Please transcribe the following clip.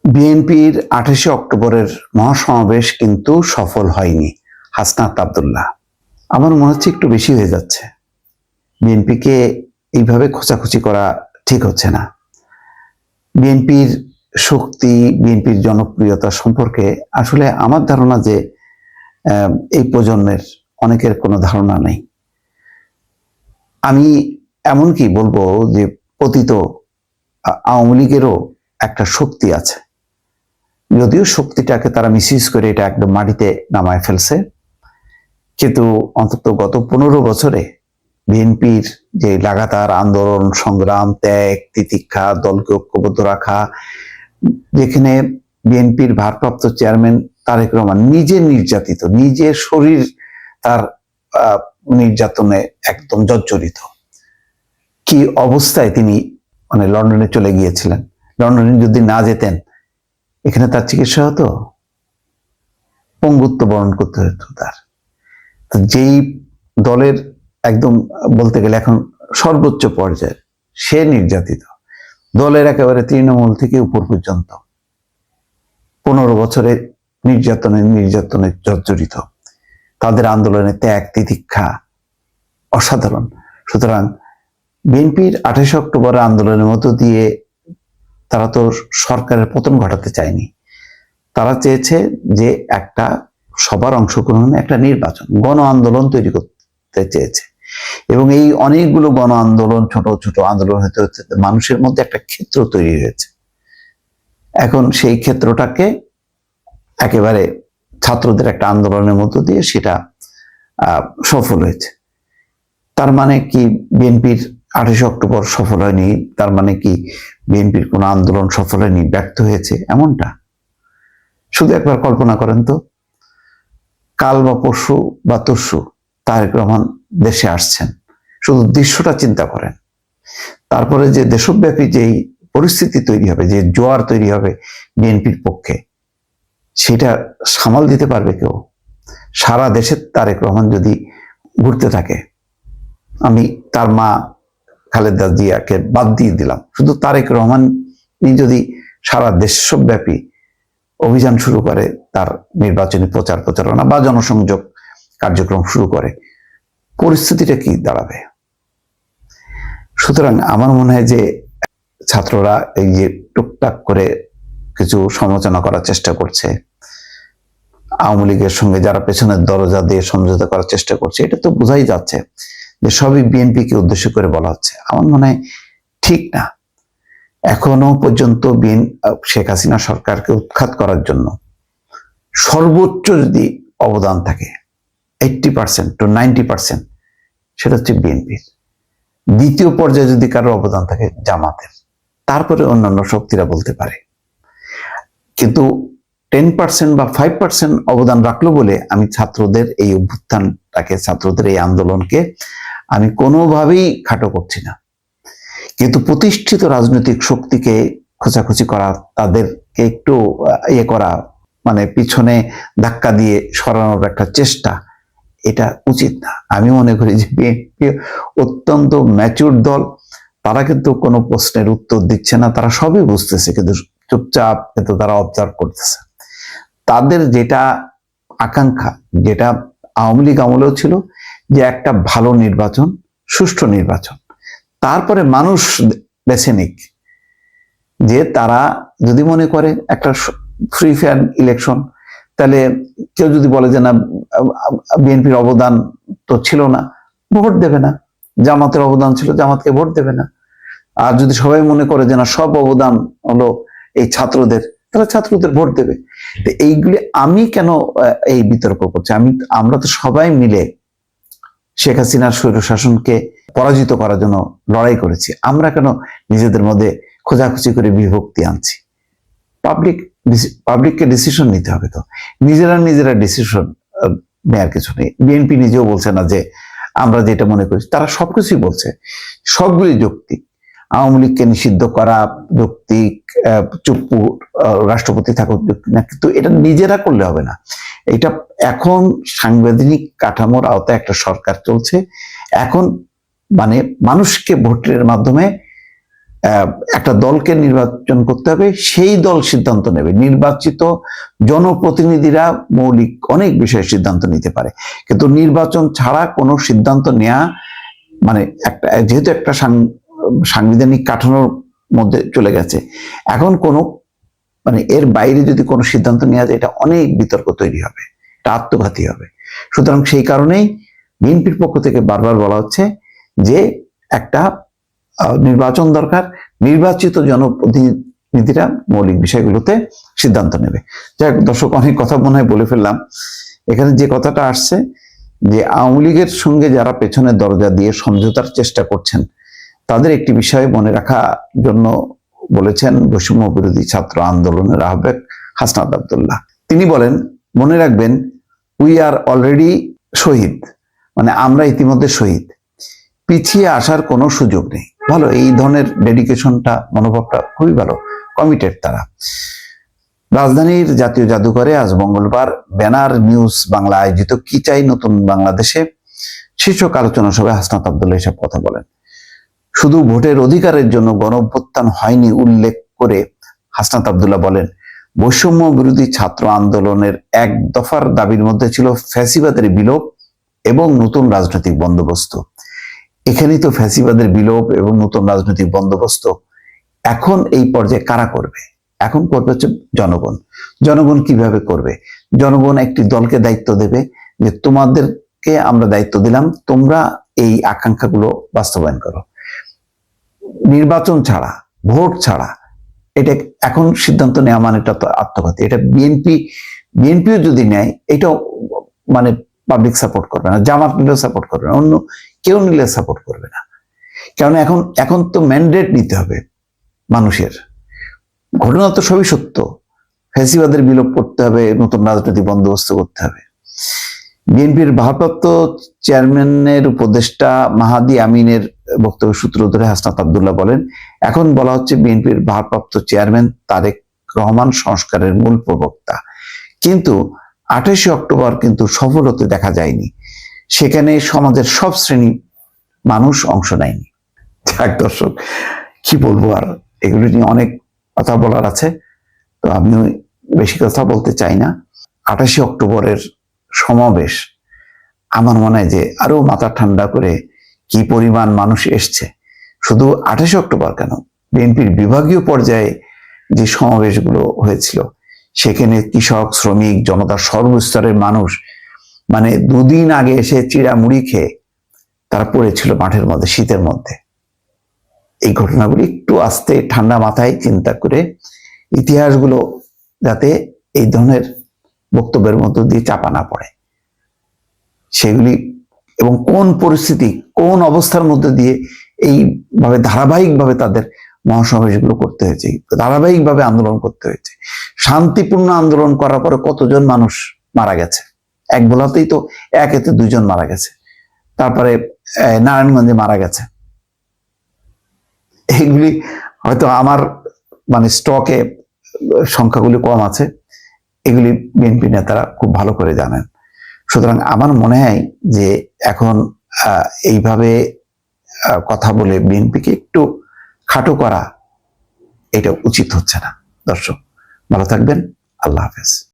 বিএনপির 28শে অক্টোবরের মহাসমাবেশ কিন্তু সফল হয়নি। হাসনাত আব্দুল্লাহ, আমার মনে হচ্ছে একটু বেশি হয়ে যাচ্ছে। বিএনপিকে এইভাবে খোঁচাখুচি করা ঠিক হচ্ছে না। বিএনপির শক্তি, বিএনপির জনপ্রিয়তা সম্পর্কে আসলে আমার ধারণা যে এই প্রজন্মের অনেকের কোনো ধারণা নেই। আমি এমনকি বলবো যে পতিত আওয়ামী লীগেরও একটা শক্তি আছে, যদিও শক্তিটাকে তারা মিসইউজ করে এটা একদম মাটিতে নামায় ফেলছে। কিন্তু অন্তত গত 15 বছরে বিএনপির যে লাগাতার আন্দোলন, সংগ্রাম, ত্যাগ, তিতিক্ষা, দলকে ঐক্যবদ্ধ রাখা, যেখানে বিএনপির ভারপ্রাপ্ত চেয়ারম্যান তারেক রহমান নিজে নির্যাতিত, নিজের শরীর তার নির্যাতনে একদম জর্জরিত, কি অবস্থায় তিনি লন্ডনে চলে গিয়েছিলেন। লন্ডনে যদি না যেতেন এখানে তার চিকিৎসা হতো, পঙ্গুত্ব বরণ করতে হতো তার। যেই দলের একদম বলতে গেলে এখন সর্বোচ্চ পর্যায়ে সে নির্যাতিত, দলের একেবারে তৃণমূল থেকে উপর পর্যন্ত 15 বছরের নির্যাতনে জর্জরিত, তাদের আন্দোলনে ত্যাগ, তিতিক্ষা অসাধারণ। সুতরাং বিএনপির 28 অক্টোবর আন্দোলনের মধ্য দিয়ে তারা তো সরকারের পতন ঘটাতে চায়নি। তারা চেয়েছে যে একটা সবার অংশগ্রহণে একটা নির্বাচন, গণ আন্দোলন তৈরি করতে চেয়েছে। এবং এই অনেকগুলো গণ আন্দোলন, ছোট ছোট আন্দোলন হতে হচ্ছে মানুষের মধ্যে একটা ক্ষেত্র তৈরি হয়েছে। এখন সেই ক্ষেত্রটাকে একেবারে ছাত্রদের একটা আন্দোলনের মধ্য দিয়ে সেটা সফল হয়েছে। তার মানে কি বিএনপির 28 অক্টোবর সফল হয়নি? তার মানে কি বিএনপির কোনো আন্দোলন সফল হয়নি, ব্যর্থ হয়েছে এমনটা? শুধু একবার কল্পনা করেন তো, কাল বা পরশু বা তরশু তারেক রহমান দেশে আসছেন, শুধু দৃশ্যটা চিন্তা করেন। তারপরে যে দেশব্যাপী যেই পরিস্থিতি তৈরি হবে, যে জোয়ার তৈরি হবে বিএনপির পক্ষে, সেটা সামাল দিতে পারবে কেউ? সারা দেশে তারেক রহমান যদি ঘুরতে থাকে, আমি তার মা খালেদা জিয়াকে বাদ দিয়ে দিলাম, শুধু তারেক রহমান যদি সারা দেশব্যাপী অভিযান শুরু করে, তার নির্বাচনী প্রচারণা বা জনসংযোগ কার্যক্রম শুরু করে, পরিস্থিতিটা কি দাঁড়াবে? সুতরাং আমার মনে হয় যে ছাত্ররা এই যে টুকটাক করে কিছু সমালোচনা করার চেষ্টা করছে, আওয়ামী লীগের সঙ্গে যারা পেছনের দরজা দিয়ে সমঝোতা করার চেষ্টা করছে, এটা তো বোঝাই যাচ্ছে যে সবই বিএনপিকে উদ্দেশ্য করে বলা হচ্ছে। আমার মনে হয় ঠিক না। এখনো পর্যন্ত শেখ হাসিনা সরকারকে উৎখাত করার জন্য সর্বোচ্চ যদি অবদান থাকে 80% to 90%, সেটা হচ্ছে বিএনপির। দ্বিতীয় পর্যায়ে যদি কারো অবদান থাকে জামাতের, তারপরে অন্যান্য শক্তিরা বলতে পারে। কিন্তু 10% বা 5% অবদান রাখলো বলে আমি ছাত্রদের এই অভ্যুত্থানটাকে, ছাত্রদের এই আন্দোলনকে আমি কোনোভাবেই খাটো করছি না। কিন্তু প্রতিষ্ঠিত রাজনৈতিক শক্তিকে খোঁচাখুচি করা, তাদেরকে একটু করা, পিছনে ধাক্কা দিয়ে সরানোর একটা চেষ্টা, এটা উচিত না। আমি মনে করি যে বিএনপি অত্যন্ত ম্যাচিউর দল, তারা কিন্তু কোনো প্রশ্নের উত্তর দিচ্ছে না, তারা সবই বুঝতেছে, কিন্তু চুপচাপ কিন্তু তারা অবজার্ভ করতেছে। তাদের যেটা আকাঙ্ক্ষা, যেটা আওয়ামী লীগ আমলেও ছিল, যে একটা ভালো নির্বাচন, সুষ্ঠু নির্বাচন, তারপরে মানুষ বেছে নিক। যে তারা যদি মনে করে একটা ফ্রি ফেয়ার ইলেকশন, তাহলে কেউ যদি বলে যে না বিএনপির অবদান তো ছিল না, ভোট দেবে না। জামাতের অবদান ছিল, জামাতকে ভোট দেবে না। আর যদি সবাই মনে করে যে না সব অবদান হলো এই ছাত্রদের, তাহলে ছাত্রদের ভোট দেবে। তো এইগুলি আমি কেন এই বিতর্ক করছি? আমরা তো সবাই মিলে শেখ হাসিনার স্বৈরশাসনকে পরাজিত করার জন্য লড়াই করেছি। আমরা কেন নিজেদের মধ্যে খোঁজাখুঁজি করে বিভক্তি আনছি? পাবলিককে ডিসিশন নিতে হবে। তো নিজেরা ডিসিশন নেওয়ার কিছু নেই। বিএনপি নিজেও বলছে না যে আমরা যেটা মনে করি, তারা সবকিছুই বলছে, সবগুলি যৌক্তিক। আওয়ামী লীগকে নিষিদ্ধ করা যৌক্তিক, চুপ্পু রাষ্ট্রপতি থাকুক যৌক্তিক না, কিন্তু এটা নিজেরা করলে হবে না। এটা এখন সাংবিধানিক কাঠামোর আওতায় একটা সরকার চলছে। এখন মানুষকে ভোটের মাধ্যমে একটা দলকে নির্বাচন করতে হবে, সেই দল সিদ্ধান্ত নেবে। নির্বাচিত জনপ্রতিনিধিরা মৌলিক অনেক বিষয়ে সিদ্ধান্ত নিতে পারে, কিন্তু নির্বাচন ছাড়া কোনো সিদ্ধান্ত নেওয়া মানে একটা, যেহেতু একটা সাংবিধানিক কাঠামোর মধ্যে চলে গেছে, এখন কোনো মানে এর বাইরে যদি কোনো সিদ্ধান্ত নেওয়া যায়, এটা অনেক বিতর্ক তৈরি হবে, এটা আত্মঘাতী হবে। সুতরাং সেই কারণেই বিএনপির পক্ষ থেকে বারবার বলা হচ্ছে যে একটা নির্বাচন দরকার, নির্বাচিত জনপ্রতিনিধিরা মৌলিক বিষয়গুলোতে সিদ্ধান্ত নেবে। যাই হোক দর্শক, অনেক কথা মনে হয় বলে ফেললাম। এখানে যে কথাটা আসছে যে আওয়ামী লীগের সঙ্গে যারা পেছনের দরজা দিয়ে সমঝোতার চেষ্টা করছেন, তাদের একটি বিষয় মনে রাখার জন্য বলেছেন বৈষম্য বিরোধী ছাত্র আন্দোলনের আহ্বায়ক হাসনাত আব্দুল্লাহ। তিনি বলেন, মনে রাখবেন, উই আর অলরেডি শহীদ, মানে আমরা ইতিমধ্যে শহীদ, পিছিয়ে আসার কোনো সুযোগ নেই। ভালো, এই ধরনের ডেডিকেশনটা, মনোভাবটা খুবই ভালো, কমিটেড তারা। রাজধানীর জাতীয় জাদুঘরে আজ মঙ্গলবার ব্যানার নিউজ বাংলা আয়োজিত কি চাই নতুন বাংলাদেশে শীর্ষক আলোচনা সভায় হাসনাত আব্দুল্লাহ এসব কথা বলেন। শুধু ভোটের অধিকারের জন্য গণঅভ্যুত্থান হয়নি উল্লেখ করে হাসনাত আব্দুল্লাহ বলেন, বৈষম্য বিরোধী ছাত্র আন্দোলনের এক দফার দাবির মধ্যে ছিল ফ্যাসিবাদের বিলোপ এবং নতুন রাজনৈতিক বন্দোবস্ত। এখানেই তো ফ্যাসিবাদের বিলোপ এবং নতুন রাজনৈতিক বন্দোবস্ত এখন এই পর্যায়ে কারা করবে? এখন করবে হচ্ছে জনগণ। জনগণ কিভাবে করবে? জনগণ একটি দলকে দায়িত্ব দেবে যে তোমাদেরকে আমরা দায়িত্ব দিলাম, তোমরা এই আকাঙ্ক্ষাগুলো বাস্তবায়ন করো। নির্বাচন ছাড়া, ভোট ছাড়া এটা এখন সিদ্ধান্ত নেওয়া মানে এটা তো আত্মঘাতী। এটা বিএনপিও যদি নেয়, এটাও মানে পাবলিক সাপোর্ট করবে না, জামাত নিলেও সাপোর্ট করবে না, অন্য কেউ নিলে সাপোর্ট করবে না। কারণ এখন তো ম্যান্ডেট নিতে হবে মানুষের। ঘটনা তো সবই সত্য, ফ্যাসিবাদের বিলোপ করতে হবে, নতুন রাজনৈতিক বন্দোবস্ত করতে হবে। বিএনপির ভারপ্রাপ্ত চেয়ারম্যানের উপদেষ্টা মাহাদি আমিনের বক্তব্য সূত্র ধরে হাসনাত আব্দুল্লাহ বলেন, এখন বলা হচ্ছে বিএনপির ভারপ্রাপ্ত চেয়ারম্যান তারেক রহমান সংস্কারের মূল প্রবক্তা, কিন্তু 28 অক্টোবর কিন্তু সফল হতে দেখা যায়নি। সেখানে সমাজের সব শ্রেণী মানুষ অংশ নেয়নি। যাক দর্শক, কি বলবো আর, এগুলো নিয়ে অনেক কথা বলার আছে, তো আমি বেশি কথা বলতে চাই না। 28 অক্টোবরের সমাবেশ আমার মনে হয় যে আরো মাথা ঠান্ডা করে কি পরিমাণ মানুষ এসছে। শুধু 28 অক্টোবর কেন, বিএনপির বিভাগীয় পর্যায়ে যে সমাবেশগুলো হয়েছিল, সেখানে কৃষক, শ্রমিক, জনতার সর্বস্তরের মানুষ মানে দুদিন আগে এসে চিড়া মুড়ি খেয়ে তারা পড়েছিল মাঠের মধ্যে, শীতের মধ্যে। এই ঘটনাগুলি একটু আস্তে ঠান্ডা মাথায় চিন্তা করে ইতিহাসগুলো যাতে এই ধরনের বক্তব্যের মধ্য দিয়ে চাপা না পড়ে, সেগুলি এবং কোন পরিস্থিতি, কোন অবস্থার মধ্যে দিয়ে এইভাবে ধারাবাহিকভাবে তাদের মহাসমাবেশগুলো করতে হয়েছে, ধারাবাহিকভাবে আন্দোলন করতে হয়েছে। শান্তিপূর্ণ আন্দোলন করার পরে কতজন মানুষ মারা গেছে, এক বলাতেই তো এতে 2 জন মারা গেছে, তারপরে নারায়ণগঞ্জে মারা গেছে। এইগুলি হয়তো আমার মানে স্টকে সংখ্যাগুলি কম আছে, এগুলি বিএনপি নেতারা খুব ভালো করে জানেন। সুতরাং আমার মনে হয় যে এখন এইভাবে কথা বলে বিএনপিকে একটু খাটো করা এটা উচিত হচ্ছে না। দর্শক ভালো থাকবেন, আল্লাহ হাফেজ।